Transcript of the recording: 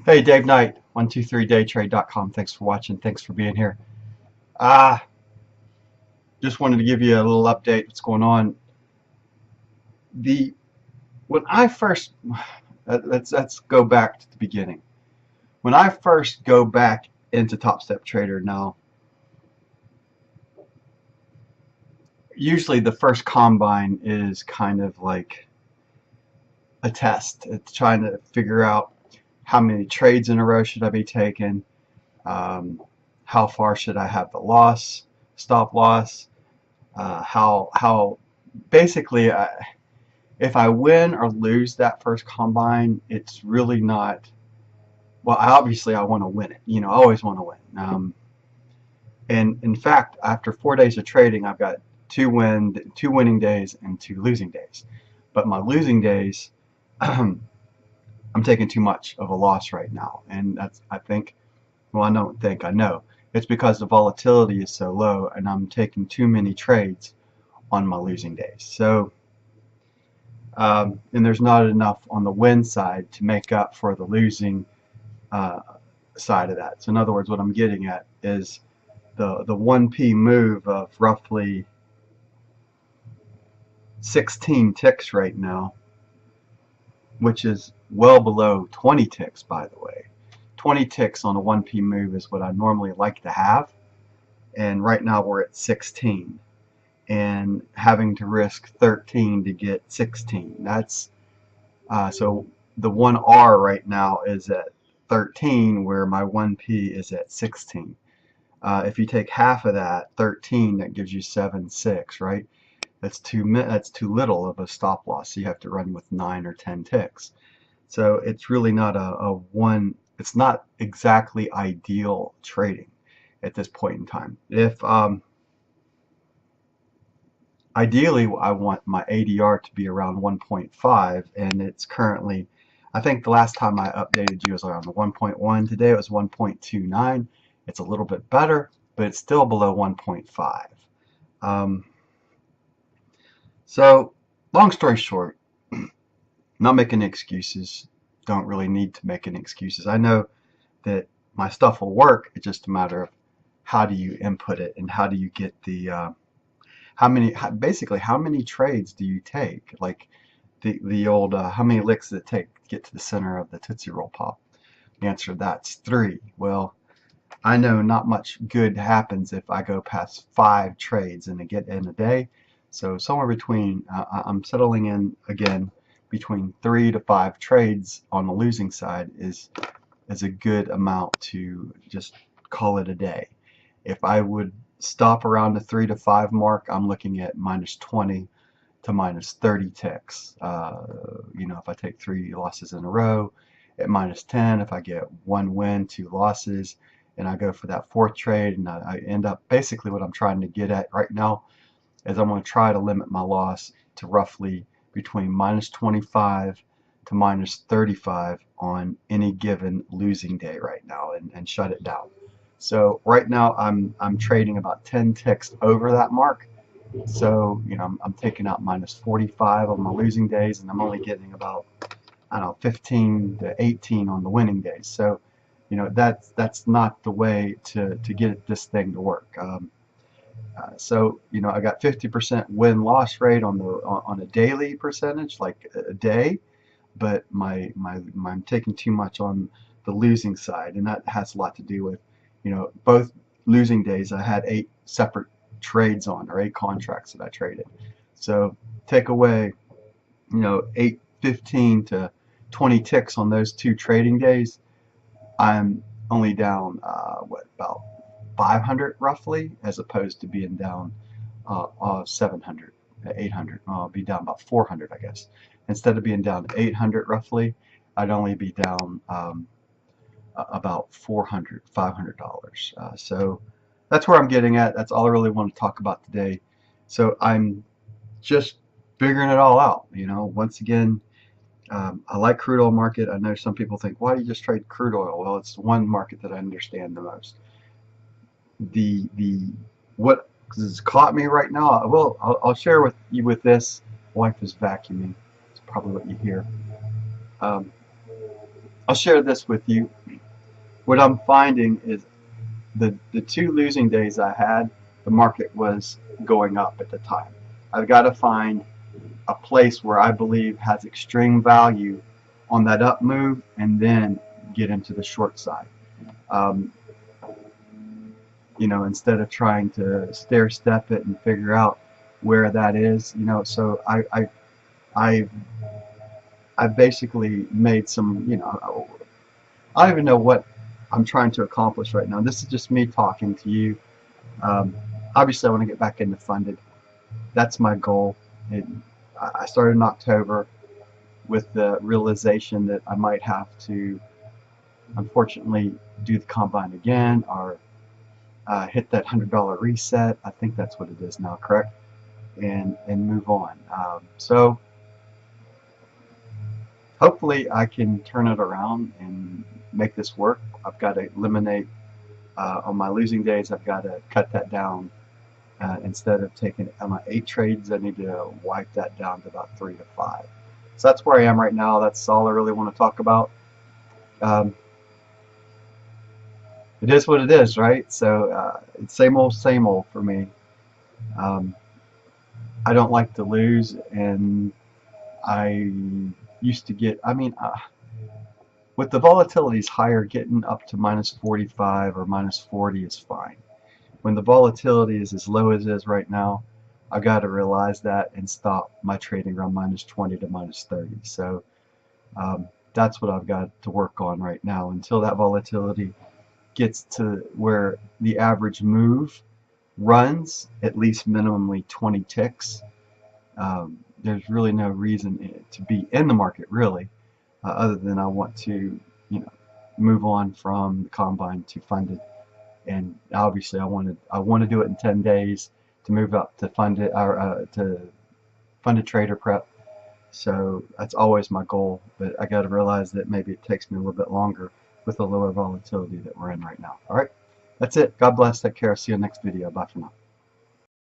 Hey, Dave Knight, 123daytrade.com. Thanks for watching. Thanks for being here. Uh, just wanted to give you a little update. What's going on? The when I first let's go back to the beginning. When I first go back into Top Step Trader now, usually the first combine is kind of like a test. It's trying to figure out how many trades in a row should I be taking. How far should I have the loss, stop loss? How basically if I win or lose that first combine, it's really not. Well, obviously I want to win it. I always want to win. And in fact, after 4 days of trading, I've got two winning days and 2 losing days. But my losing days, I'm taking too much of a loss right now, and that's I think. Well, I don't think, I know. It's because the volatility is so low and I'm taking too many trades on my losing days. So, and there's not enough on the win side to make up for the losing side of that. So in other words, what I'm getting at is the 1p move of roughly 16 ticks right now, which is well below 20 ticks, by the way. 20 ticks on a 1p move is what I normally like to have, and right now we're at 16 and having to risk 13 to get 16. That's so the 1R right now is at 13 where my 1p is at 16. If you take half of that, 13, that gives you 7.6, right? That's too little of a stop loss. So you have to run with 9 or 10 ticks. So it's really not it's not exactly ideal trading at this point in time. If ideally I want my ADR to be around 1.5, and it's currently, I think the last time I updated you was around 1.1. Today it was 1.29. It's a little bit better, but it's still below 1.5. So long story short, not making excuses. Don't really need to make any excuses. I know that my stuff will work. It's just a matter of how do you input it and how do you get the basically how many trades do you take? Like the old how many licks does it take to get to the center of the Tootsie Roll Pop? The answer to that's 3. Well, I know not much good happens if I go past 5 trades in a day. So somewhere between I'm settling in again between 3 to 5 trades on the losing side is a good amount to just call it a day. If I would stop around the 3 to 5 mark, I'm looking at minus 20 to minus 30 ticks. If I take 3 losses in a row, at minus 10, if I get 1 win, 2 losses, and I go for that 4th trade, and I end up, basically what I'm trying to get at right now is I'm going to try to limit my loss to roughly between minus 25 to minus 35 on any given losing day right now, and shut it down. So right now I'm trading about 10 ticks over that mark. So I'm taking out minus 45 on my losing days, and I'm only getting about, I don't know, 15 to 18 on the winning days. So that's not the way to get this thing to work. So I got 50% win-loss rate on a daily percentage, like a day, but I'm taking too much on the losing side, and that has a lot to do with both losing days. I had 8 separate trades on, or 8 contracts that I traded. So take away 8, 15 to 20 ticks on those 2 trading days, I'm only down about 500 roughly, as opposed to being down 700, 800. I'll be down about 400, I guess. Instead of being down 800 roughly, I'd only be down about $400, $500. So that's where I'm getting at. That's all I really want to talk about today. So I'm just figuring it all out. Once again, I like crude oil market. I know some people think, why do you just trade crude oil? Well, it's one market that I understand the most. What has caught me right now, I'll share with you with this. Wife is vacuuming. It's probably what you hear. I'll share this with you. What I'm finding is the 2 losing days I had, the market was going up at the time. I've got to find a place where I believe has extreme value on that up move and then get into the short side. Um, instead of trying to stair step it and figure out where that is, so I've basically made some, I don't even know what I'm trying to accomplish right now. This is just me talking to you. Um, Obviously, I want to get back into funded. That's my goal. I started in October with the realization that I might have to, unfortunately, do the combine again or hit that $100 reset. I think that's what it is now, correct? And move on. So hopefully I can turn it around and make this work. I've got to eliminate on my losing days. I've got to cut that down. Instead of taking my 8 trades, I need to wipe that down to about 3 to 5. So that's where I am right now. That's all I really want to talk about. It is what it is, right? So it's same old for me. I don't like to lose, and I used to get, with the volatilities higher, getting up to minus 45 or minus 40 is fine. When the volatility is as low as it is right now, I've got to realize that and stop my trading around minus 20 to minus 30. So that's what I've got to work on right now until that volatility gets to where the average move runs at least minimally 20 ticks. There's really no reason to be in the market, really, other than I want to, move on from the combine to funded. And obviously, I want to do it in 10 days to move up to funded or to funded trader prep. So that's always my goal. But I got to realize that maybe it takes me a little bit longer with the lower volatility that we're in right now. All right, that's it. God bless. Take care. See you next video. Bye for now.